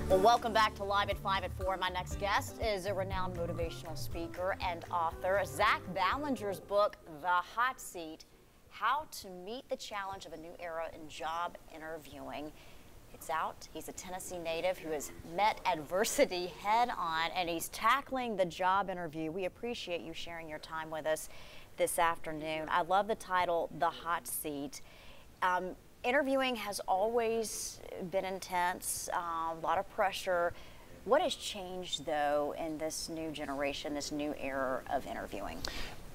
Well, welcome back to Live at 5 at 4. My next guest is a renowned motivational speaker and author. Zack Ballinger's book, The Hot Seat, How to Meet the Challenge of a New Era in Job Interviewing. It's out. He's a Tennessee native who has met adversity head on, and he's tackling the job interview. We appreciate you sharing your time with us this afternoon. I love the title, The Hot Seat. Interviewing has always been intense, a lot of pressure. What has changed, though, in this new generation, this new era of interviewing?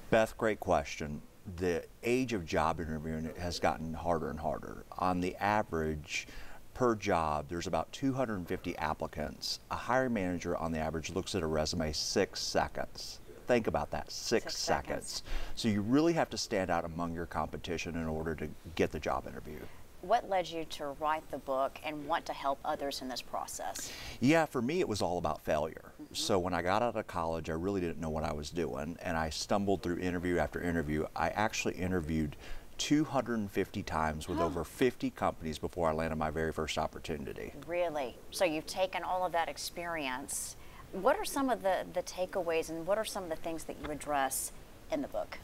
Beth, great question. The age of job interviewing has gotten harder and harder. On the average, per job, there's about 250 applicants. A hiring manager, on the average, looks at a resume 6 seconds. Think about that, 6 seconds. So you really have to stand out among your competition in order to get the job interview. What led you to write the book and want to help others in this process? Yeah, for me it was all about failure. So when I got out of college, I really didn't know what I was doing, and I stumbled through interview after interview. I actually interviewed 250 times with over 50 companies before I landed my very first opportunity. Really? So you've taken all of that experience. What are some of the takeaways, and what are some of the things that you address in the book?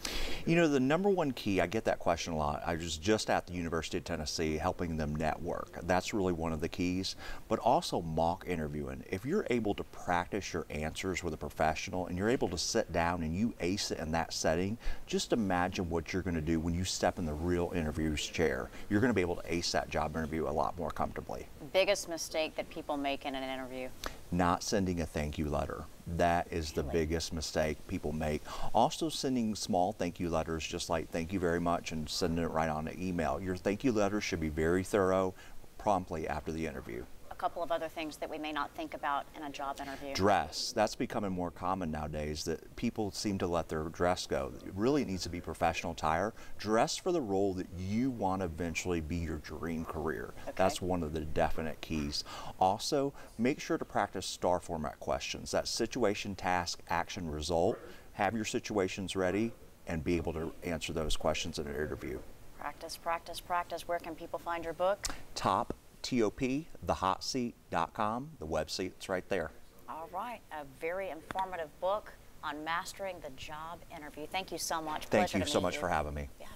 You know, the number one key, I get that question a lot. I was just at the University of Tennessee helping them network. That's really one of the keys, but also mock interviewing. If you're able to practice your answers with a professional and you're able to sit down and you ace it in that setting, just imagine what you're going to do when you step in the real interviewer's chair. You're going to be able to ace that job interview a lot more comfortably. Biggest mistake that people make in an interview? Not sending a thank you letter. That is the biggest mistake people make. Also sending small thank you letters, just like thank you very much, and sending it right on an email. Your thank you letter should be very thorough, promptly after the interview. A couple of other things that we may not think about in a job interview. Dress. That's becoming more common nowadays, that people seem to let their dress go. It really needs to be professional attire. Dress for the role that you want to eventually be your dream career. Okay. That's one of the definite keys. Also, make sure to practice STAR format questions. That's situation, task, action, result. Have your situations ready and be able to answer those questions in an interview. Practice, practice, practice. Where can people find your book? TOP, thehotseat.com. The website's right there. All right, a very informative book on mastering the job interview. Thank you so much. Thank you so much for having me. Yeah.